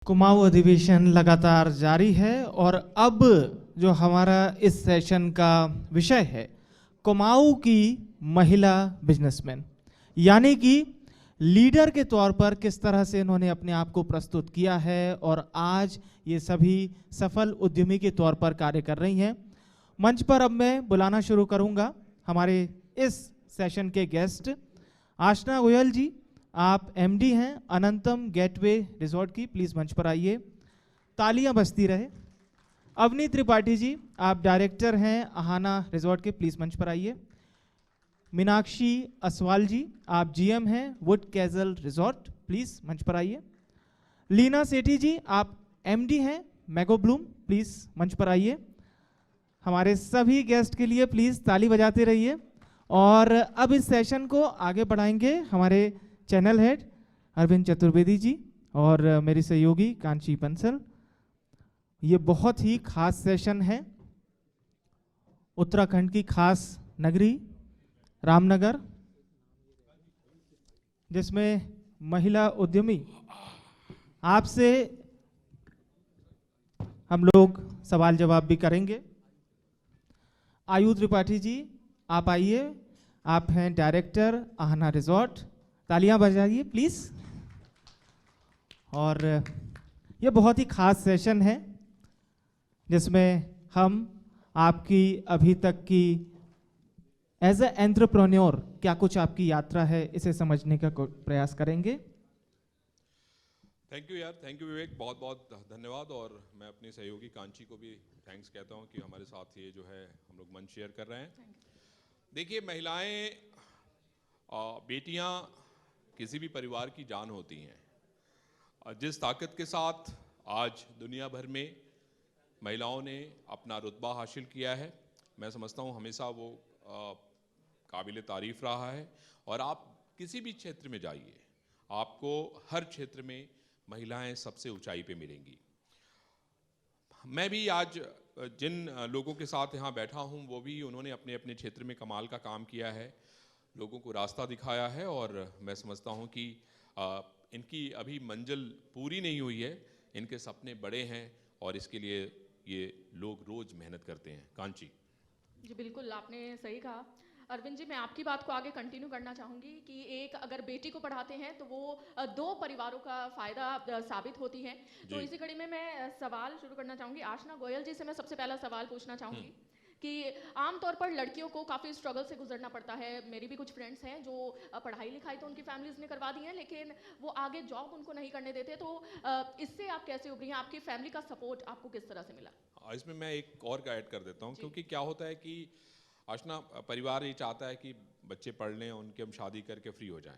कुमाऊं अधिवेशन लगातार जारी है और अब जो हमारा इस सेशन का विषय है कुमाऊं की महिला बिजनेसमैन, यानी कि लीडर के तौर पर किस तरह से इन्होंने अपने आप को प्रस्तुत किया है और आज ये सभी सफल उद्यमी के तौर पर कार्य कर रही हैं। मंच पर अब मैं बुलाना शुरू करूंगा हमारे इस सेशन के गेस्ट आशना गोयल जी। आप एमडी हैं अनंतम गेटवे रिजॉर्ट की, प्लीज मंच पर आइए, तालियां बजती रहे। अवनी त्रिपाठी जी, आप डायरेक्टर हैं आहाना रिजॉर्ट के, प्लीज मंच पर आइए। मीनाक्षी असवाल जी, आप जीएम हैं वुड कैजल रिजॉर्ट, प्लीज मंच पर आइए। लीना सेठी जी, आप एमडी हैं मैगो ब्लूम, प्लीज मंच पर आइए। हमारे सभी गेस्ट के लिए प्लीज ताली बजाते रहिए। और अब इस सेशन को आगे बढ़ाएंगे हमारे चैनल हेड अरविंद चतुर्वेदी जी और मेरी सहयोगी कांची बंसल। ये बहुत ही खास सेशन है, उत्तराखंड की खास नगरी रामनगर, जिसमें महिला उद्यमी आपसे हम लोग सवाल जवाब भी करेंगे। आयु त्रिपाठी जी, आप आइए, आप हैं डायरेक्टर आहाना रिजॉर्ट, तालियां बजाइए प्लीज। और ये बहुत ही खास सेशन है जिसमें हम आपकी अभी तक की एज ए एंटरप्रेन्योर क्या कुछ आपकी यात्रा है इसे समझने का प्रयास करेंगे। थैंक यू यार, थैंक यू विवेक, बहुत बहुत धन्यवाद। और मैं अपने सहयोगी कांची को भी थैंक्स कहता हूँ कि हमारे साथ ये जो है हम लोग मंच शेयर कर रहे हैं। देखिए, महिलाएं, बेटियां किसी भी परिवार की जान होती हैं। जिस ताकत के साथ आज दुनिया भर में महिलाओं ने अपना रुतबा हासिल किया है, मैं समझता हूँ हमेशा वो काबिल तारीफ रहा है। और आप किसी भी क्षेत्र में जाइए, आपको हर क्षेत्र में महिलाएं सबसे ऊंचाई पे मिलेंगी। मैं भी आज जिन लोगों के साथ यहाँ बैठा हूँ वो भी उन्होंने अपने अपने क्षेत्र में कमाल का काम किया है, लोगों को रास्ता दिखाया है। और मैं समझता हूँ कि इनकी अभी मंजिल पूरी नहीं हुई है, इनके सपने बड़े हैं और इसके लिए ये लोग रोज मेहनत करते हैं। कांची जी बिल्कुल, आपने सही कहा। अरविंद जी, मैं आपकी बात को आगे कंटिन्यू करना चाहूँगी कि एक अगर बेटी को पढ़ाते हैं तो वो दो परिवारों का फ़ायदा साबित होती है। तो इसी कड़ी में मैं सवाल शुरू करना चाहूँगी। आशना गोयल जी से मैं सबसे पहला सवाल पूछना चाहूँगी कि आमतौर पर लड़कियों को काफ़ी स्ट्रगल से गुजरना पड़ता है। मेरी भी कुछ फ्रेंड्स हैं जो पढ़ाई लिखाई तो उनकी फैमिलीज ने करवा दी है, लेकिन वो आगे जॉब उनको नहीं करने देते। तो इससे आप कैसे उभरी हैं? आपकी फैमिली का सपोर्ट आपको किस तरह से मिला? इसमें मैं एक और का ऐड कर देता हूँ, क्योंकि क्या होता है कि आशना, परिवार ये चाहता है कि बच्चे पढ़ लें, उनके हम शादी करके फ्री हो जाएं।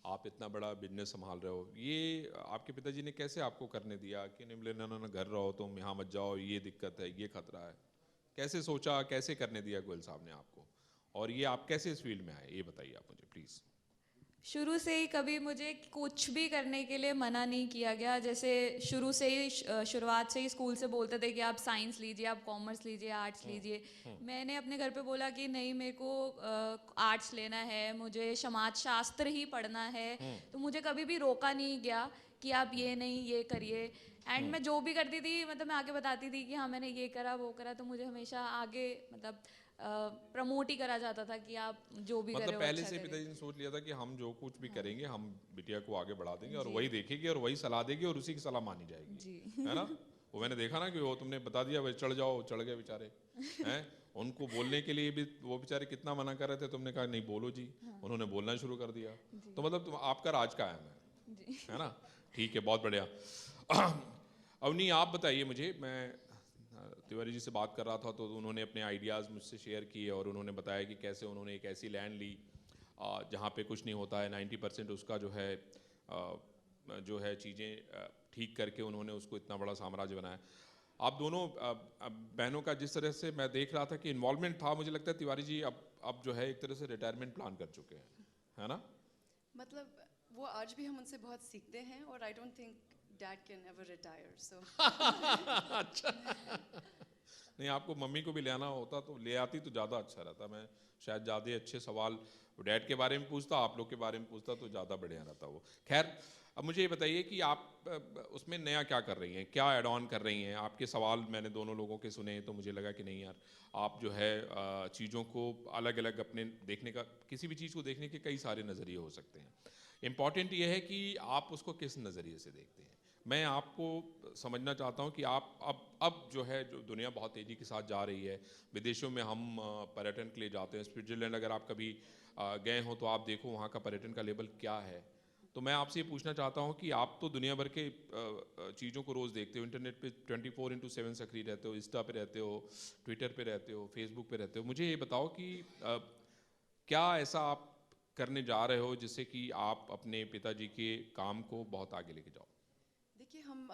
आप इतना बड़ा बिजनेस संभाल रहे हो, ये आपके पिताजी ने कैसे आपको करने दिया कि नहीं बोले ना ना ना घर रहो, तुम यहाँ मत जाओ, ये दिक्कत है, ये खतरा है? कैसे सोचा, कैसे करने दिया गोयल साहब ने आपको, और ये आप कैसे इस फील्ड में आए, ये बताइए आप मुझे प्लीज़। शुरू से ही कभी मुझे कुछ भी करने के लिए मना नहीं किया गया। जैसे शुरू से ही शुरुआत से ही स्कूल से बोलते थे कि आप साइंस लीजिए, आप कॉमर्स लीजिए, आर्ट्स लीजिए। मैंने अपने घर पे बोला कि नहीं, मेरे को आर्ट्स लेना है, मुझे समाज शास्त्र ही पढ़ना है। तो मुझे कभी भी रोका नहीं गया कि आप ये नहीं, ये करिए। एंड मैं जो भी करती थी, मतलब मैं आगे बताती थी कि हाँ मैंने ये करा वो करा, तो मुझे हमेशा आगे मतलब प्रमोट ही करा जाता था कि आप जो भी मतलब करे पहले अच्छा से करें। पिताजी ने सोच लिया था कि हम जो कुछ भी करेंगे, हम बिटिया को आगे बढ़ा देंगे और वही देखेगी और वही सलाह देगी और उसी की सलाह मानी जाएगी जी। है ना? वो मैंने देखा ना कि वो तुमने बता दिया भाई चढ़ जाओ, चढ़ गए बेचारे हैं। उनको बोलने के लिए भी वो बेचारे कितना मना कर रहे थे, तुमने कहा नहीं बोलो जी, उन्होंने बोलना शुरू कर दिया। तो मतलब आपका राज का है ना? ठीक है, बहुत बढ़िया। अवनी, आप बताइए मुझे, मैं तिवारी जी से बात कर रहा था तो उन्होंने अपने आइडियाज़ मुझसे शेयर किए और उन्होंने बताया कि कैसे उन्होंने एक ऐसी लैंड ली जहाँ पे कुछ नहीं होता है, 90% उसका जो है चीज़ें ठीक करके उन्होंने उसको इतना बड़ा साम्राज्य बनाया। आप दोनों बहनों का जिस तरह से मैं देख रहा था कि इन्वॉल्वमेंट था, मुझे लगता है तिवारी जी अब जो है एक तरह से रिटायरमेंट प्लान कर चुके हैं, है ना? मतलब वो आज भी हम उनसे बहुत सीखते हैं और I don't think dad can ever retire, so अच्छा। नहीं, आपको मम्मी को भी ले आना होता तो ले आती तो ज़्यादा अच्छा रहता। मैं शायद ज़्यादा अच्छे सवाल डैड के बारे में पूछता, आप लोग के बारे में पूछता तो ज़्यादा बढ़िया रहता वो। खैर, अब मुझे ये बताइए कि आप उसमें नया क्या कर रही हैं, क्या ऐड ऑन कर रही हैं? आपके सवाल मैंने दोनों लोगों के सुने तो मुझे लगा कि नहीं यार, आप जो है चीज़ों को अलग अलग अपने देखने का, किसी भी चीज़ को देखने के कई सारे नज़रिए हो सकते हैं। इम्पॉर्टेंट ये है कि आप उसको किस नज़रिए से देखते हैं। मैं आपको समझना चाहता हूँ कि आप अब जो है, जो दुनिया बहुत तेज़ी के साथ जा रही है, विदेशों में हम पर्यटन के लिए जाते हैं। स्विट्ज़रलैंड अगर आप कभी गए हो तो आप देखो वहाँ का पर्यटन का लेवल क्या है। तो मैं आपसे ये पूछना चाहता हूँ कि आप तो दुनिया भर के चीज़ों को रोज़ देखते हो, इंटरनेट पे 24/7 सक्रिय रहते हो, इंस्टा पे रहते हो, ट्विटर पे रहते हो, फेसबुक पे रहते हो। मुझे ये बताओ कि क्या ऐसा आप करने जा रहे हो जिससे कि आप अपने पिताजी के काम को बहुत आगे लेके जाओ? देखिए, हम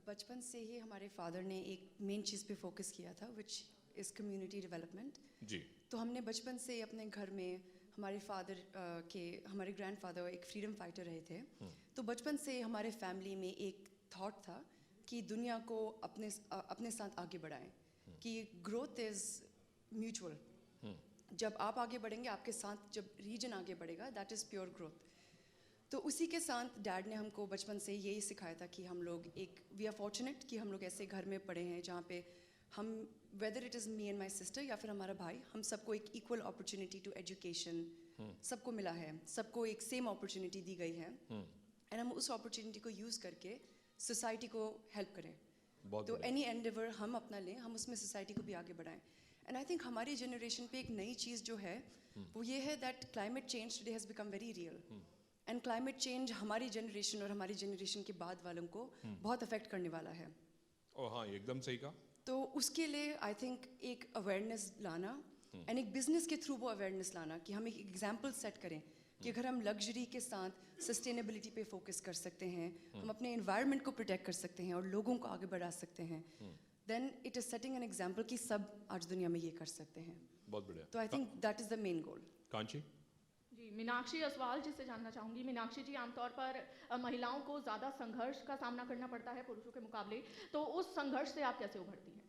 बचपन से ही हमारे फादर ने एक मेन चीज़ पे फोकस किया था, विच इज़ कम्युनिटी डेवलपमेंट। जी। तो हमने बचपन से अपने घर में हमारे ग्रैंडफादर एक फ्रीडम फाइटर रहे थे। तो बचपन से हमारे फैमिली में एक थॉट था कि दुनिया को अपने साथ आगे बढ़ाएं, कि ग्रोथ इज़ म्यूचुअल। जब आप आगे बढ़ेंगे, आपके साथ जब रीजन आगे बढ़ेगा, दैट इज़ प्योर ग्रोथ। तो उसी के साथ डैड ने हमको बचपन से यही सिखाया था कि हम लोग वी आर फॉर्चुनेट कि हम लोग ऐसे घर में पढ़े हैं जहाँ पे हम, whether it is me and my sister या फिर हमारा भाई, हम सबको एक इक्वल अपॉर्चुनिटी टू एजुकेशन सबको मिला है, सबको एक सेम अपॉर्चुनिटी दी गई है, एंड हम उस अपॉर्चुनिटी को यूज़ करके सोसाइटी को हेल्प करें। तो एनी एंडेवर हम अपना लें, हम उसमें सोसाइटी को भी आगे बढ़ाएं। एंड आई थिंक हमारी जनरेशन पे एक नई चीज़ जो है वो ये है that climate change today has become very real, and climate change हमारी जनरेशन और हमारी जनरेशन के बाद वालों को बहुत अफेक्ट करने वाला है। ओ हाँ, एकदम सही कहा। तो उसके लिए आई थिंक एक अवेयरनेस लाना एंड एक बिजनेस के थ्रू वो अवेयरनेस लाना कि हम एक एग्जाम्पल सेट करें कि अगर हम लग्जरी के साथ सस्टेनेबिलिटी पे फोकस कर सकते हैं, हम अपने एनवायरनमेंट को प्रोटेक्ट कर सकते हैं और लोगों को आगे बढ़ा सकते हैं, then it is setting an example कि सब आज दुनिया में ये कर सकते हैं। बहुत बढ़िया। तो I think that is the main goal. Kanchi ji, Meenakshi Aswal ji से जानना चाहूँगी। मीनाक्षी जी, आमतौर पर महिलाओं को ज़्यादा संघर्ष का सामना करना पड़ता है पुरुषों के मुकाबले, तो उस संघर्ष से आप कैसे उभरती हैं?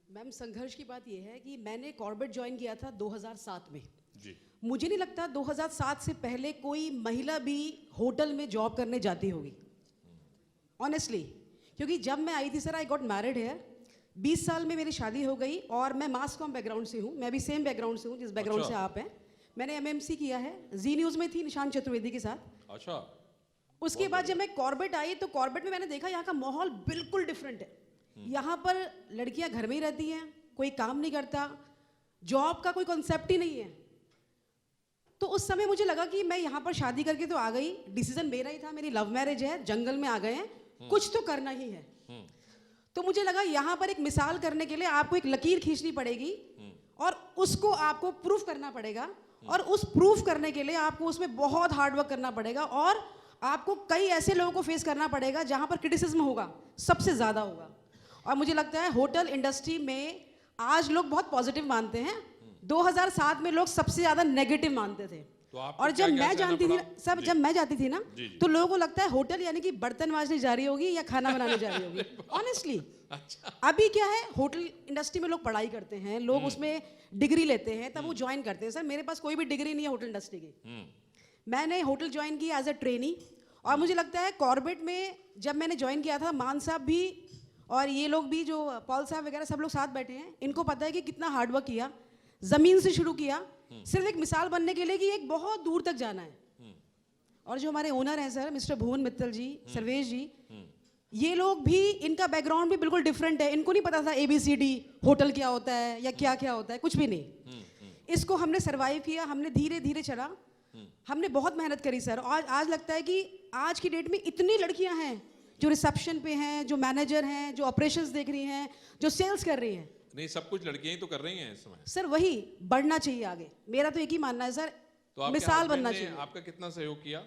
मैम, संघर्ष की बात यह है कि मैंने कॉर्बेट ज्वाइन किया था 2007 में। जी। मुझे नहीं लगता 2007 से पहले कोई महिला भी होटल में जॉब करने जाती होगी, ऑनेस्टली। क्योंकि जब मैं आई थी sir, I got married here, 20 साल में मेरी शादी हो गई और मैं मास कॉम बैकग्राउंड से हूँ। मैं भी सेम बैकग्राउंड से हूँ जिस बैकग्राउंड से आप हैं। मैंने MMC किया है, जी न्यूज़ में थी निशांत चतुर्वेदी के साथ। अच्छा। उसके बाद जब मैं कॉर्बेट आई तो कॉर्बेट में मैंने देखा यहाँ का माहौल बिल्कुल डिफरेंट है। यहाँ पर लड़कियाँ घर में ही रहती हैं, कोई काम नहीं करता, जॉब का कोई कॉन्सेप्ट ही नहीं है। तो उस समय मुझे लगा कि मैं यहाँ पर शादी करके तो आ गई, डिसीजन मेरा ही था, मेरी लव मैरिज है, जंगल में आ गए हैं, कुछ तो करना ही है। तो मुझे लगा यहाँ पर एक मिसाल करने के लिए आपको एक लकीर खींचनी पड़ेगी और उसको आपको प्रूफ करना पड़ेगा, और उस प्रूफ करने के लिए आपको उसमें बहुत हार्ड वर्क करना पड़ेगा, और आपको कई ऐसे लोगों को फेस करना पड़ेगा जहाँ पर क्रिटिसिज्म होगा, सबसे ज़्यादा होगा। और मुझे लगता है होटल इंडस्ट्री में आज लोग बहुत पॉजिटिव मानते हैं, 2007 में लोग सबसे ज़्यादा नेगेटिव मानते थे। तो आपको और जब क्या-क्या मैं सहना जानती थी पड़ा? सब, जब मैं जाती थी ना, जी, जी। तो लोगों को लगता है होटल यानी कि बर्तन मांजने जा रही होगी या खाना बनाने जा रही होगी, ऑनेस्टली। अच्छा। अभी क्या है, होटल इंडस्ट्री में लोग पढ़ाई करते हैं, लोग उसमें डिग्री लेते हैं, तब वो ज्वाइन करते हैं। सर, मेरे पास कोई भी डिग्री नहीं है होटल इंडस्ट्री की। मैंने होटल ज्वाइन किया एज अ ट्रेनी, और मुझे लगता है कॉर्बेट में जब मैंने ज्वाइन किया था, मान साहब भी और ये लोग भी, जो पॉल साहब वगैरह सब लोग साथ बैठे हैं, इनको पता है कि कितना हार्डवर्क किया, ज़मीन से शुरू किया, सिर्फ एक मिसाल बनने के लिए कि एक बहुत दूर तक जाना है। और जो हमारे ओनर हैं सर, मिस्टर भुवन मित्तल जी, सर्वेश जी, ये लोग भी, इनका बैकग्राउंड भी बिल्कुल डिफरेंट है। इनको नहीं पता था ABCD होटल क्या होता है या क्या क्या होता है, कुछ भी नहीं। इसको हमने सर्वाइव किया, हमने धीरे धीरे चला, हमने बहुत मेहनत करी सर। और आज लगता है कि आज की डेट में इतनी लड़कियां हैं जो रिसेप्शन पे हैं, जो मैनेजर हैं, जो ऑपरेशंस देख रही हैं, जो सेल्स कर रही हैं। नहीं, सब कुछ लड़कियां ही तो कर रही हैं इस समय। सर वही बढ़ना चाहिए आगे, मेरा तो एक ही मानना है सर, तो आपके मिसाल husband बनना ने चाहिए। आपका कितना सहयोग किया?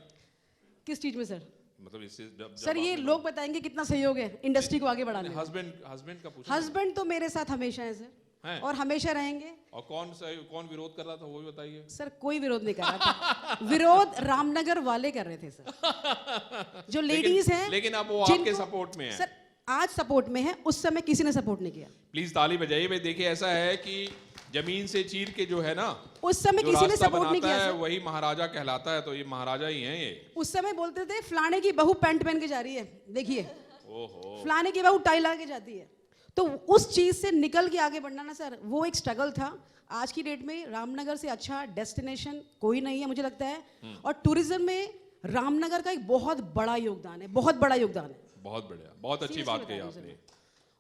किस चीज में सर? मतलब इससे जब सर ये लोग बताएंगे कितना सहयोग है इंडस्ट्री को आगे बढ़ाने में। हस्बैंड का पूछा। हस्बैंड तो मेरे साथ हमेशा है सर, हैं? और हमेशा रहेंगे। और कौन विरोध कर रहा था वो भी बताइए। सर कोई विरोध नहीं कर रहा था, विरोध रामनगर वाले कर रहे थे सर, जो लेडीज हैं। लेकिन अब वो आपके सपोर्ट में है। सर आज सपोर्ट में है, उस समय किसी ने सपोर्ट नहीं किया। प्लीज ताली बजाइए भाई। देखिए ऐसा है कि जमीन से चीर के जो है ना, उस समय जो किसी ने रास्ता सपोर्ट नहीं बनाता किया है सर। वही महाराजा कहलाता है। तो ये महाराजा ही हैं ये। उस समय बोलते थे फलाने की बहू पैंट पहन के जा रही है, देखिए ओहो, फलाने की बहू टाई लगा के जाती है। तो उस चीज से निकल के आगे बढ़ना ना सर, वो एक स्ट्रगल था। आज की डेट में रामनगर से अच्छा डेस्टिनेशन कोई नहीं है मुझे लगता है। और टूरिज्म में रामनगर का एक बहुत बड़ा योगदान है, बहुत बड़ा योगदान है। बहुत बढ़िया, बहुत अच्छी Seriously बात बता कही रही हूँ आपने।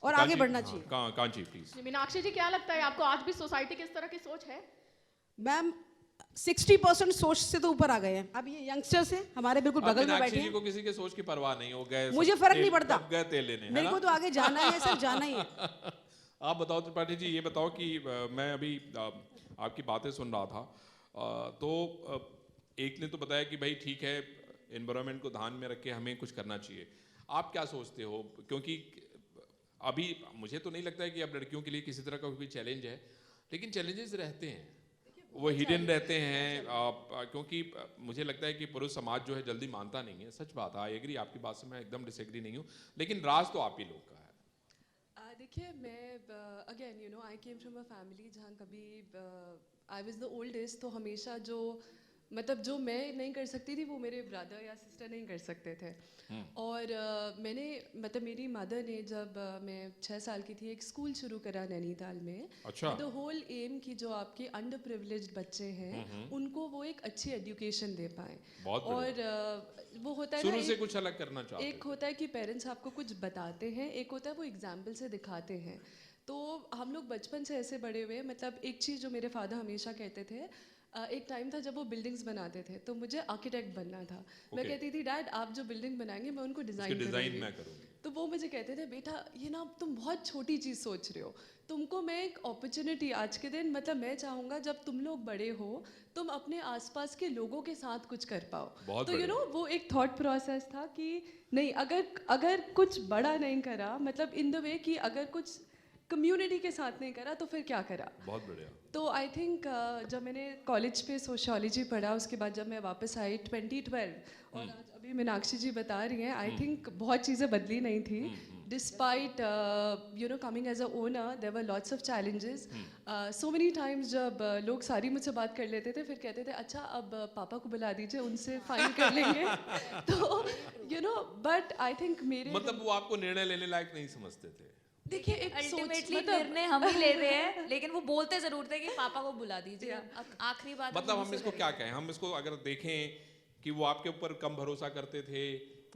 और आगे बढ़ना चाहिए। कांची प्लीज। मीनाक्षी जी क्या लगता है आपको, आज भी सोसाइटी किस तरह की सोच है? मैम 60% सोच से तो ऊपर आ गए हैं। अब ये यंगस्टर्स हैं हमारे बिल्कुल बगल में मीनाक्षी बैठे जी हैं, को किसी के सोच की परवाह नहीं हो गए, मुझे फर्क नहीं पड़ता, गए तेल लेने, है मेरे ना? को तो आगे जाना है सर, जाना ही है। आप बताओ त्रिपाठी जी, ये बताओ कि मैं अभी आपकी बातें सुन रहा था, तो एक ने तो बताया कि भाई ठीक है, एनवायरनमेंट को ध्यान में रख के हमें कुछ करना चाहिए। आप क्या सोचते हो? क्योंकि अभी मुझे तो नहीं लगता है कि अब लड़कियों के लिए किसी तरह का कोई चैलेंज है, लेकिन चैलेंजेस रहते हैं, वो हिडन रहते हैं। क्योंकि मुझे लगता है कि पुरुष समाज जो है जल्दी मानता नहीं है। सच बात है, आई एग्री, आपकी बात से मैं एकदम डिसएग्री नहीं हूँ, लेकिन राज तो आप ही लोग का है। देखिए मैं again you know I came from a family जहाँ कभी आई वाज द ओल्डेस्ट, तो हमेशा जो मतलब जो मैं नहीं कर सकती थी वो मेरे ब्रदर या सिस्टर नहीं कर सकते थे। और मैंने मतलब मेरी मदर ने जब मैं 6 साल की थी एक स्कूल शुरू करा नैनीताल में। अच्छा। द होल एम की जो आपके अंडर प्रिविलेज्ड बच्चे हैं उनको वो एक अच्छी एजुकेशन दे पाए। बहुत और वो होता है शुरू ना, से कुछ अलग करना चाहते एक होता है कि पेरेंट्स आपको कुछ बताते हैं, एक होता है वो एग्जाम्पल से दिखाते हैं। तो हम लोग बचपन से ऐसे बड़े हुए, मतलब एक चीज़ जो मेरे फादर हमेशा कहते थे, एक टाइम था जब वो बिल्डिंग्स बनाते थे तो मुझे आर्किटेक्ट बनना था। मैं कहती थी डैड आप जो बिल्डिंग बनाएंगे मैं उनको डिज़ाइन डिजाइन मैं करूँगी। तो वो मुझे कहते थे बेटा ये ना तुम बहुत छोटी चीज़ सोच रहे हो, तुमको मैं एक अपॉर्चुनिटी आज के दिन, मतलब मैं चाहूँगा जब तुम लोग बड़े हो तुम अपने आसपास के लोगों के साथ कुछ कर पाओ। बहुत तो यू नो वो एक थॉट प्रोसेस था कि नहीं, अगर कुछ बड़ा नहीं करा, मतलब इन द वे कि अगर कुछ कम्युनिटी के साथ नहीं करा तो फिर क्या करा। बहुत बढ़िया। तो आई थिंक जब मैंने कॉलेज पे सोशियोलॉजी पढ़ा, उसके बाद जब मैं वापस आई 2012, और आज अभी मीनाक्षी जी बता रही हैं, आई थिंक बहुत चीज़ें बदली नहीं थी। Despite you know coming as a owner there were lots of challenges. So many times जब लोग सारी मुझसे बात कर लेते थे, फिर कहते थे अच्छा अब पापा को बुला दीजिए, उनसे फाइन कर लेंगे। तो you know but I think मेरे मतलब वो आपको निर्णय लेने लायक नहीं समझते थे? देखिए एक सोच, अल्टीमेटली मतलब निर्णय हम ही ले रहे हैं, लेकिन वो बोलते जरूर थे कि पापा को बुला दीजिए। आखिरी बात मतलब हम इसको क्या कहें, हम इसको अगर देखें कि वो आपके ऊपर कम भरोसा करते थे,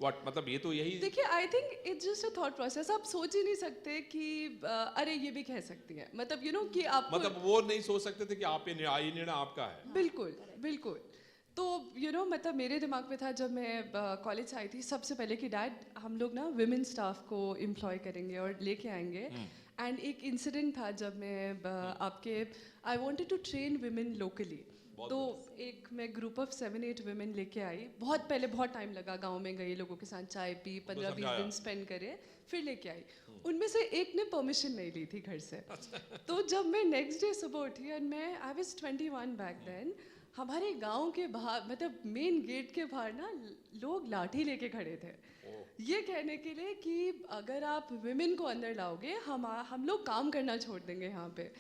व्हाट, मतलब ये तो यही। देखिए I think it's just a thought process. आप सोच ही नहीं सकते कि अरे ये भी कह सकती है, मतलब यू नो कि आप मतलब वो नहीं सोच सकते थे कि आप ये निर्णय आपका है। बिल्कुल बिल्कुल। तो यू नो मतलब मेरे दिमाग में था जब मैं कॉलेज आई थी सबसे पहले कि डैड हम लोग ना विमेन स्टाफ को एम्प्लॉय करेंगे और लेके आएंगे। एंड एक इंसिडेंट था जब मैं आपके I wanted to train women locally, तो एक मैं ग्रुप ऑफ 7-8 विमेन लेके आई। बहुत पहले बहुत टाइम लगा, गांव में गई, लोगों के साथ चाय पी, 15-20 दिन स्पेंड करे, फिर लेके आई। उनमें से एक ने परमिशन नहीं ली थी घर से। तो जब मैं नेक्स्ट डे सुबह उठी एंड मैं आई वाज 21 बैक देन, हमारे गांव के बाहर मतलब मेन गेट के बाहर ना लोग लाठी लेके खड़े थे, ये कहने के लिए कि अगर आप विमेन को अंदर लाओगे हम लोग काम करना छोड़ देंगे यहाँ पे।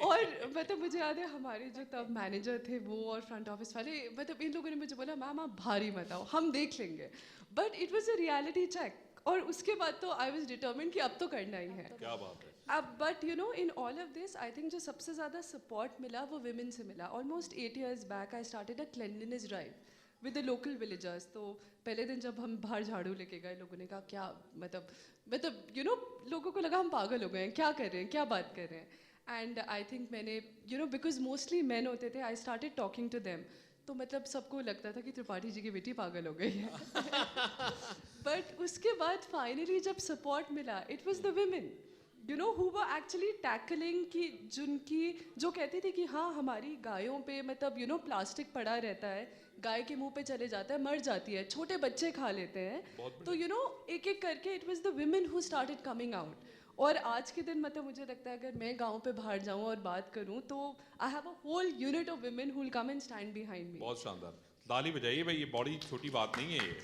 और मतलब मुझे याद है हमारे जो तब मैनेजर थे वो और फ्रंट ऑफिस वाले, मतलब इन लोगों ने मुझे बोला मैम आप भारी मत आओ, हम देख लेंगे। But it was a reality check, और उसके बाद तो आई वॉज डिटर्मिन्ड कि अब तो करना ही है। क्या बात है। अब but you know in all of this I think जो सबसे ज़्यादा सपोर्ट मिला वो विमेन से मिला। Almost 8 years back I started a cleanliness drive with the local villagers. तो पहले दिन जब हम बाहर झाड़ू लेके गए, लोगों ने कहा क्या मतलब यू नो लोगों को लगा हम पागल हो गए हैं, क्या कर रहे हैं, क्या बात कर रहे हैं। एंड आई थिंक मैंने you know because mostly men होते थे, I started talking to them, तो मतलब सबको लगता था कि त्रिपाठी जी की बेटी पागल हो गई है। बट उसके बाद फाइनली जब सपोर्ट मिला, it was the women you know who were actually tackling, कि जिनकी जो कहती थी कि हाँ हमारी गायों पे मतलब यू नो प्लास्टिक पड़ा रहता है, गाय के मुंह पे चले जाता है, मर जाती है, छोटे बच्चे खा लेते हैं। तो यू नो एक एक करके it was the women who started coming out. और आज के दिन मतलब मुझे लगता है अगर मैं गांव पे बाहर जाऊं और बात करूं तो I have a whole unit of women who will come and stand behind me. बहुत शानदार, ताली बजाइए भाई, ये बड़ी छोटी बात नहीं है ये।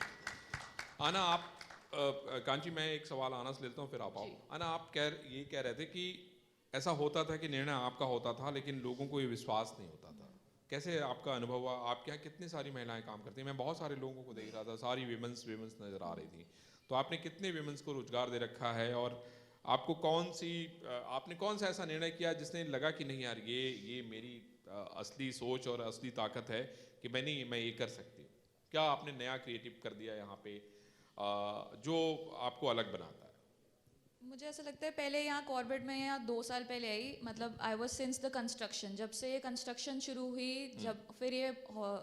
आना, आप कांची, मैं एक सवाल आना से लेता हूँ फिर आप आओ। अना, आप ये कह रहे थे कि ऐसा होता था कि निर्णय आपका होता था लेकिन लोगों को ये विश्वास नहीं होता था। कैसे आपका अनुभव हुआ? आपके यहाँ कितनी सारी महिलाएं काम करती हैं? मैं बहुत सारे लोगों को देख रहा था, सारी विमेंस नज़र आ रही थी। तो आपने कितने विमेंस को रोजगार दे रखा है, और आपको आपने कौन सा ऐसा निर्णय किया जिसने लगा कि नहीं यार, ये मेरी असली सोच और असली ताकत है कि मैं ये कर सकती हूँ? क्या आपने नया क्रिएटिव कर दिया यहाँ पे जो आपको अलग बनाता है? मुझे ऐसा लगता है पहले यहाँ कॉर्बेट में यहाँ 2 साल पहले आई, मतलब I was since the construction, जब से ये कंस्ट्रक्शन शुरू हुई, जब फिर ये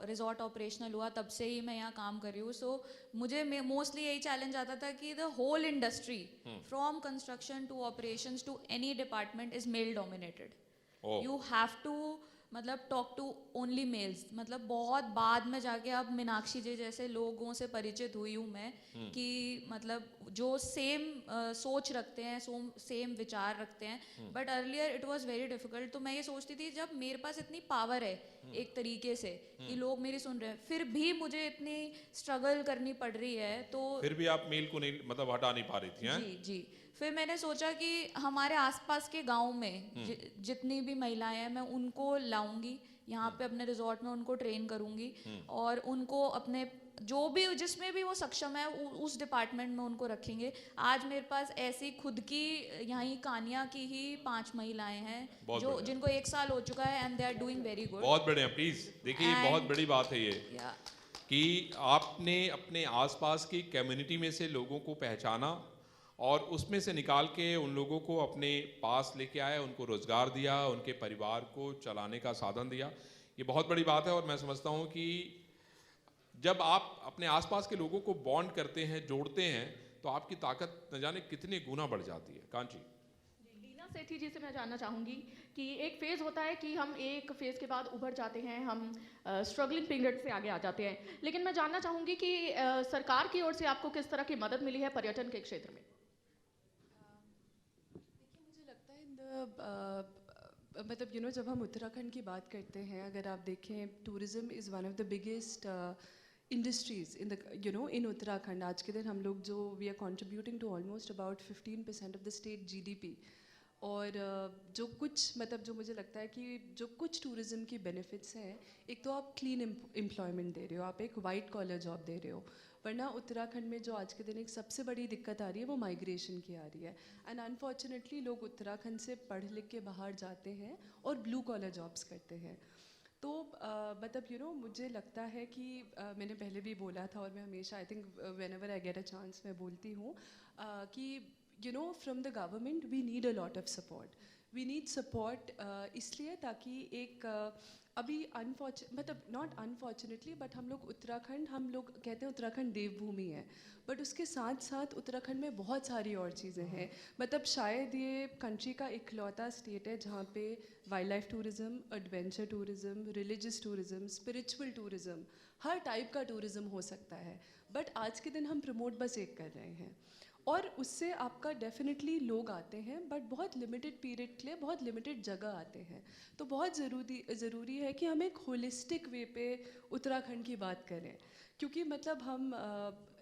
रिजॉर्ट ऑपरेशनल हुआ, तब से ही मैं यहाँ काम कर रही हूँ। सो मुझे मोस्टली यही चैलेंज आता था कि the whole industry from construction to operations to any department is male dominated. You have to मतलब टॉक टू ओनली मेल्स। मतलब बहुत बाद में जाके अब मीनाक्षी जी जैसे लोगों से परिचित हुई हूँ मैं कि मतलब जो सेम सोच रखते हैं, सेम विचार रखते हैं। But earlier it was very difficult. तो मैं ये सोचती थी जब मेरे पास इतनी पावर है एक तरीके से कि लोग मेरी सुन रहे हैं, फिर भी मुझे इतनी स्ट्रगल करनी पड़ रही है, तो फिर भी आप मेल को नहीं मतलब हटा नहीं पा रही थी? हैं? जी जी। फिर मैंने सोचा कि हमारे आसपास के गांव में जितनी भी महिलाएं हैं मैं उनको लाऊंगी यहाँ पे अपने रिजॉर्ट में, उनको ट्रेन करूंगी और उनको अपने जो भी जिसमें भी वो सक्षम है उस डिपार्टमेंट में उनको रखेंगे। आज मेरे पास ऐसी खुद की यहाँ कानिया की ही 5 महिलाएं हैं जो जिनको 1 साल हो चुका है and they are doing very good. बहुत बढ़िया। प्लीज देखिए, बहुत बड़ी बात है ये कि आपने अपने आसपास की कम्युनिटी में से लोगों को पहचाना और उसमें से निकाल के उन लोगों को अपने पास लेके आए, उनको रोजगार दिया, उनके परिवार को चलाने का साधन दिया। ये बहुत बड़ी बात है और मैं समझता हूँ कि जब आप अपने आसपास के लोगों को बॉन्ड करते हैं, जोड़ते हैं, तो आपकी ताकत न जाने कितने गुना बढ़ जाती है। कांची लीना सेठी जी से मैं जानना चाहूँगी कि एक फेज़ होता है कि हम एक फेज़ के बाद उभर जाते हैं, हम स्ट्रगलिंग पीरियड से आगे आ जाते हैं, लेकिन मैं जानना चाहूँगी कि सरकार की ओर से आपको किस तरह की मदद मिली है पर्यटन के क्षेत्र में? मुझे लगता है मतलब जब हम उत्तराखंड की बात करते हैं, अगर आप देखें, tourism is one of the biggest industries in the in Uttarakhand. आज के दिन हम लोग जो we are contributing to almost about 15% of the state GDP. और जो कुछ मतलब जो मुझे लगता है कि जो कुछ टूरिज़्म की बेनिफिट्स हैं, एक तो आप क्लीन एम्प्लॉयमेंट दे रहे हो, आप एक वाइट कॉलर जॉब दे रहे हो। वरना उत्तराखंड में जो आज के दिन एक सबसे बड़ी दिक्कत आ रही है वो माइग्रेशन की आ रही है। एंड अनफॉर्चुनेटली लोग उत्तराखंड से पढ़ लिख के बाहर जाते हैं और ब्लू कॉलर जॉब्स करते हैं। तो मतलब मुझे लगता है कि मैंने पहले भी बोला था और मैं हमेशा I think whenever I get a chance मैं बोलती हूँ कि from the government we need a lot of support. We need support इसलिए ताकि एक अभी मतलब नॉट अनफॉर्चुनेटली बट हम लोग कहते हैं उत्तराखंड देवभूमि है, बट उसके साथ साथ उत्तराखंड में बहुत सारी और चीज़ें हैं। मतलब शायद ये कंट्री का इकलौता स्टेट है जहाँ पे wild life tourism, adventure tourism, religious tourism, spiritual tourism, हर टाइप का टूरिज़्म हो सकता है। बट आज के दिन हम प्रमोट बस एक कर रहे हैं और उससे आपका डेफिनेटली लोग आते हैं, बट बहुत लिमिटेड पीरियड के लिए, बहुत लिमिटेड जगह आते हैं। तो बहुत ज़रूरी है कि हम एक होलिस्टिक वे पे उत्तराखंड की बात करें, क्योंकि मतलब हम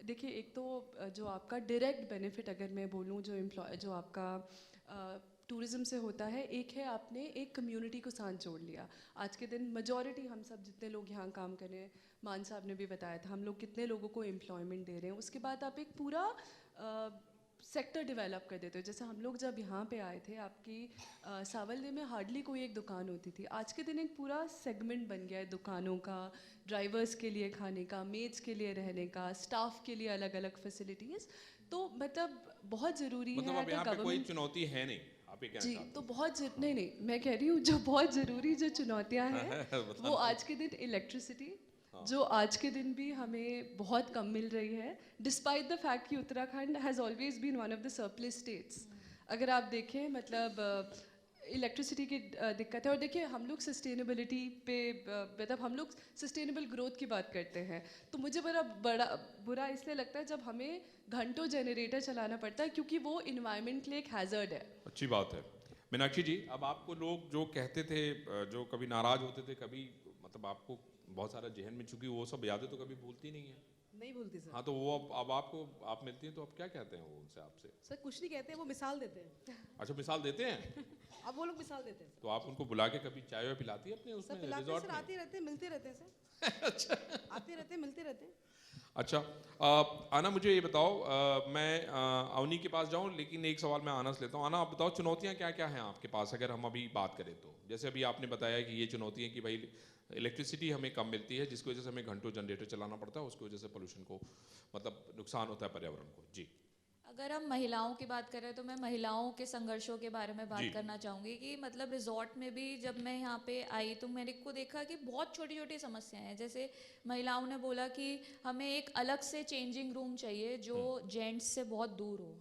देखिए, एक तो जो आपका डायरेक्ट बेनिफिट अगर मैं बोलूँ जो आपका टूरिज़्म से होता है, एक है आपने एक कम्युनिटी को साथ जोड़ लिया। आज के दिन मेजॉरिटी हम सब जितने लोग यहाँ काम कर रहे हैं, मान साहब ने भी बताया था, हम लोग कितने लोगों को एम्प्लॉयमेंट दे रहे हैं। उसके बाद आप एक पूरा सेक्टर डेवलप कर देते हो। जैसे हम लोग जब यहाँ पे आए थे, आपकी सावलदे में हार्डली कोई एक दुकान होती थी, आज के दिन एक पूरा सेगमेंट बन गया है दुकानों का, ड्राइवर्स के लिए खाने का, मेड्स के लिए रहने का, स्टाफ के लिए अलग अलग फैसिलिटीज़। तो मतलब बहुत ज़रूरी मतलब है अब यहाँ पे कोई चुनौती है नहीं, आप ये कहना जी। चाहते तो बहुत नहीं, मैं कह रही हूँ जो बहुत ज़रूरी जो चुनौतियाँ हैं वो आज के दिन इलेक्ट्रिसिटी, जो आज के दिन भी हमें बहुत कम मिल रही है, डिस्पाइट द फैक्ट कि Uttarakhand has always been one of the surplus states. अगर आप देखें, मतलब इलेक्ट्रिसिटी की दिक्कत है। और देखिए, हम लोग सस्टेनेबिलिटी पे मतलब हम लोग सस्टेनेबल ग्रोथ की बात करते हैं, तो मुझे बुरा इसलिए लगता है जब हमें घंटों जनरेटर चलाना पड़ता है, क्योंकि वो इन्वायरमेंट के लिए एक हैज़र्ड है। अच्छी बात है। मीनाक्षी जी, अब आपको लोग जो कहते थे, जो कभी नाराज होते थे, कभी मतलब आपको बहुत सारा जहन में, चूंकि वो सब यादें तो कभी भूलती नहीं है, नहीं भूलती सर। हाँ, तो वो अब आपको आप मिलती हैं तो आप क्या कहते हैं वो उनसे आपसे? सर कुछ नहीं कहते हैं, वो मिसाल देते हैं। अच्छा, मिसाल देते हैं? अब वो लोग मिसाल देते हैं तो आप उनको बुला के कभी चाय वाय पिलाती है अपने सर। उसमें पिलाते हैं रिजॉर्ट सर, में? आते रहते हैं, मिलते रहते हैं सर। अच्छा आते रहते हैं, मिलते रहते हैं। अच्छा, आना मुझे ये बताओ, मैं अवनी के पास जाऊं, लेकिन एक सवाल मैं आना से लेता हूं। आना, आप बताओ चुनौतियां क्या क्या हैं आपके पास, अगर हम अभी बात करें तो। जैसे अभी आपने बताया कि ये चुनौती है कि भाई इलेक्ट्रिसिटी हमें कम मिलती है, जिसकी वजह से हमें घंटों जनरेटर चलाना पड़ता है, उसकी वजह से पोल्यूशन को मतलब नुकसान होता है पर्यावरण को। जी अगर हम महिलाओं की बात करें तो मैं महिलाओं के संघर्षों के बारे में जी। बात करना चाहूँगी कि मतलब रिजॉर्ट में भी जब मैं यहाँ पे आई तो मेरे को देखा कि बहुत छोटी छोटी समस्याएं हैं। जैसे महिलाओं ने बोला कि हमें एक अलग से चेंजिंग रूम चाहिए जो जेंट्स से बहुत दूर हो।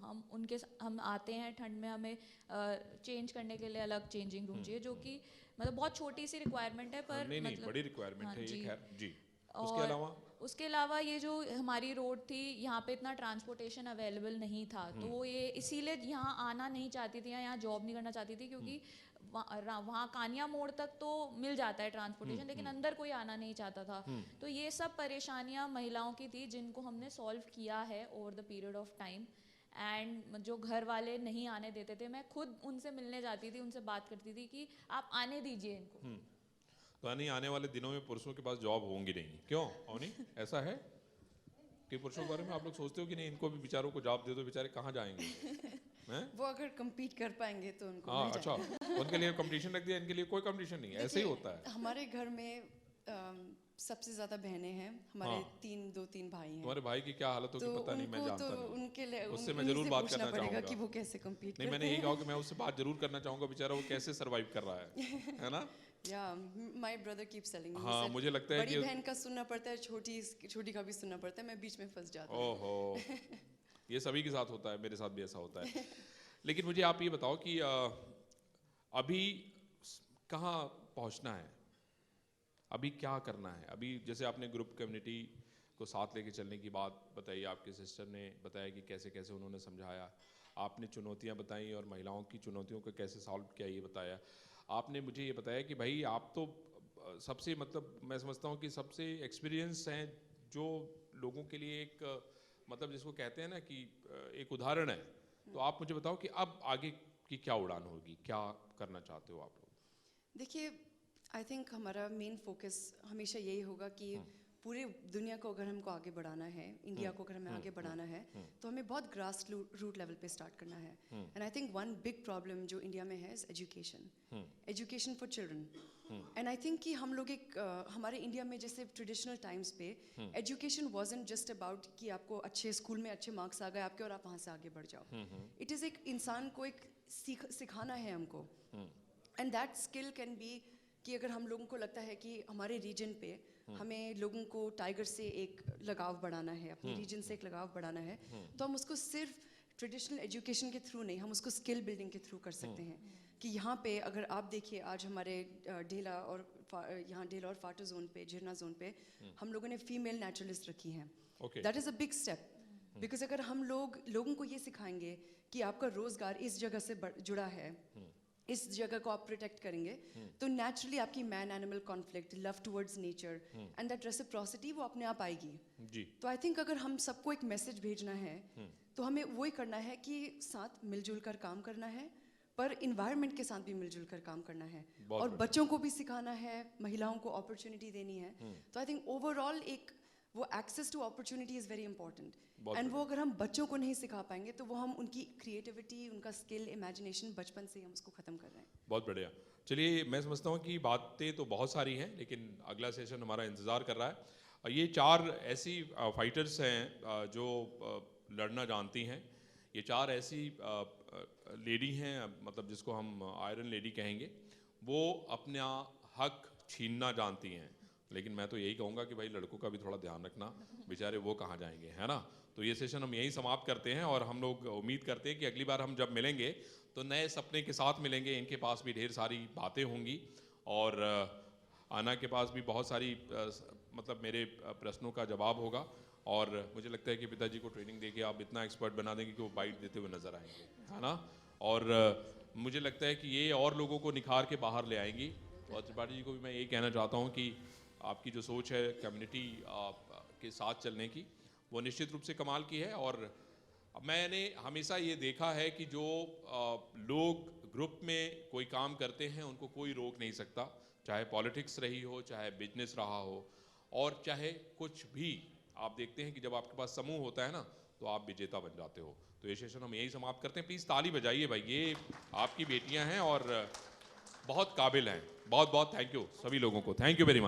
हम आते हैं ठंड में, हमें चेंज करने के लिए अलग चेंजिंग रूम चाहिए, जो कि मतलब बहुत छोटी सी रिक्वायरमेंट है पर नहीं नहीं, मतलब बड़ी रिक्वायरमेंट हाँ है ये, जी। खैर जी। उसके और अलावा उसके अलावा ये जो हमारी रोड थी, यहाँ पे इतना ट्रांसपोर्टेशन अवेलेबल नहीं था, तो वो ये इसीलिए यहाँ आना नहीं चाहती थी या यहाँ जॉब नहीं करना चाहती थी, क्योंकि वहाँ कानिया मोड़ तक तो मिल जाता है ट्रांसपोर्टेशन, लेकिन अंदर कोई आना नहीं चाहता था। तो ये सब परेशानियाँ महिलाओं की थी जिनको हमने सॉल्व किया है over the period of time. And जो घर वाले नहीं आने देते थे, मैं खुद उनसे मिलने जाती थी, उनसे बात करती थी कि आप आने दीजिए इनको। तो यानी आने वाले दिनों में पुरुषों के पास जॉब होंगी नहीं, क्यों अवनी, ऐसा है कि पुरुषों के बारे में आप लोग सोचते हो कि नहीं, इनको भी बेचारों को जॉब दे दो, बेचारे कहाँ जाएंगे? हैं? वो अगर compete कर पाएंगे तो उनको हाँ, मिल अच्छा, जाएगा। उनके लिए कंपटीशन रख दिया, इनके लिए कोई कंपटीशन नहीं है, ऐसे ही देखिए, होता है। हमारे घर में सबसे ज्यादा बहनें हैं, हमारे हाँ। दो तीन भाई हैं। तुम्हारे भाई की क्या हालत होगी तो पता नहीं, मैं उनको जानता तो नहीं। उनके लिए उससे मैं उन्हीं जरूर से बात पूछना करना पड़ेगा चाहूंगा कि वो कैसे compete नहीं, मैंने करते यही हैं। कहा कि मैं उससे बात जरूर करना चाहूंगा, बेचारा वो कैसे सरवाइव कर रहा है ना? Yeah, my brother keeps telling me. He हाँ, said, मुझे लगता है बड़ी कि बहन का सुनना पड़ता है, छोटी का भी सुनना पड़ता है, मैं बीच में फंस जाता हूँ। ओहो, ये सभी के साथ होता है, मेरे साथ भी ऐसा होता है। लेकिन मुझे आप ये बताओ कि अभी कहाँ पहुँचना है, अभी क्या करना है? अभी जैसे आपने ग्रुप कम्युनिटी को साथ लेके चलने की बात बताई, आपके सिस्टर ने बताया कि कैसे कैसे उन्होंने समझाया, आपने चुनौतियाँ बताई और महिलाओं की चुनौतियों को कैसे सॉल्व किया ये बताया। आपने मुझे ये बताया कि भाई आप तो सबसे मतलब मैं समझता हूँ कि सबसे एक्सपीरियंस हैं जो लोगों के लिए एक मतलब जिसको कहते हैं ना कि एक उदाहरण है। तो आप मुझे बताओ कि अब आगे की क्या उड़ान होगी, क्या करना चाहते हो आप लोग? देखिए, आई थिंक हमारा मेन फोकस हमेशा यही होगा कि पूरी दुनिया को अगर हमको आगे बढ़ाना है, इंडिया को अगर हमें आगे बढ़ाना है, तो हमें बहुत ग्रास रूट लेवल पे स्टार्ट करना है। And I think one big problem जो इंडिया में है is education for children. And I think कि हम लोग हमारे इंडिया में जैसे ट्रेडिशनल टाइम्स पे एजुकेशन वाजंट जस्ट अबाउट कि आपको अच्छे स्कूल में अच्छे मार्क्स आ गए आपके और आप वहाँ से आगे बढ़ जाओ। इट इज़ एक इंसान को एक सिखाना है हमको। And that skill can be कि अगर हम लोगों को लगता है कि हमारे रीजन पे हमें लोगों को टाइगर से एक लगाव बढ़ाना है, अपने रीजन से एक लगाव बढ़ाना है, तो हम उसको सिर्फ ट्रेडिशनल एजुकेशन के थ्रू नहीं, हम उसको स्किल बिल्डिंग के थ्रू कर सकते हैं। कि यहाँ पे अगर आप देखिए आज हमारे ढेला और फाटो जोन पे, झिरना जोन पे हम लोगों ने फीमेल नेचुरलिस्ट रखी हैं। That is a big step, because अगर हम लोगों को ये सिखाएंगे कि आपका रोजगार इस जगह से जुड़ा है, इस जगह को आप प्रोटेक्ट करेंगे, तो नेचुरली आपकी man animal conflict, love towards nature and that reciprocity वो अपने आप आएगी जी। तो आई थिंक अगर हम सबको एक मैसेज भेजना है तो हमें वही करना है कि साथ मिलजुल कर काम करना है, पर इन्वायरमेंट के साथ भी मिलजुल कर काम करना है और बच्चों को भी सिखाना है, महिलाओं को अपॉर्चुनिटी देनी है। तो आई थिंक ओवरऑल एक वो access to opportunity is very important. And वो अगर हम बच्चों को नहीं सिखा पाएंगे तो वो हम उनकी क्रिएटिविटी, उनका स्किल, इमेजिनेशन बचपन से ही हम उसको ख़त्म कर रहे हैं। बहुत बढ़िया। चलिए, मैं समझता हूँ कि बातें तो बहुत सारी हैं, लेकिन अगला सेशन हमारा इंतज़ार कर रहा है। और ये 4 ऐसी फाइटर्स हैं जो लड़ना जानती हैं। ये 4 ऐसी लेडी हैं, मतलब जिसको हम आयरन लेडी कहेंगे, वो अपना हक छीनना जानती हैं। लेकिन मैं तो यही कहूँगा कि भाई लड़कों का भी थोड़ा ध्यान रखना, बेचारे वो कहाँ जाएंगे, है ना? तो ये सेशन हम यहीं समाप्त करते हैं और हम लोग उम्मीद करते हैं कि अगली बार हम जब मिलेंगे तो नए सपने के साथ मिलेंगे। इनके पास भी ढेर सारी बातें होंगी और आना के पास भी बहुत सारी मतलब मेरे प्रश्नों का जवाब होगा। और मुझे लगता है कि पिताजी को ट्रेनिंग देके आप इतना एक्सपर्ट बना देंगे कि वो बाइट देते हुए नजर आएंगे, है ना? और मुझे लगता है कि ये और लोगों को निखार के बाहर ले आएंगी। और त्रिपाठी जी को भी मैं यही कहना चाहता हूँ कि आपकी जो सोच है कम्युनिटी के साथ चलने की, वो निश्चित रूप से कमाल की है। और मैंने हमेशा ये देखा है कि जो लोग ग्रुप में कोई काम करते हैं उनको कोई रोक नहीं सकता, चाहे पॉलिटिक्स रही हो, चाहे बिजनेस रहा हो, और चाहे कुछ भी। आप देखते हैं कि जब आपके पास समूह होता है ना तो आप विजेता बन जाते हो। तो ये सेशन हम यही समाप्त करते हैं। प्लीज़ ताली बजाइए भाई, ये आपकी बेटियां हैं और बहुत काबिल हैं। बहुत बहुत थैंक यू सभी लोगों को, थैंक यू वेरी मच।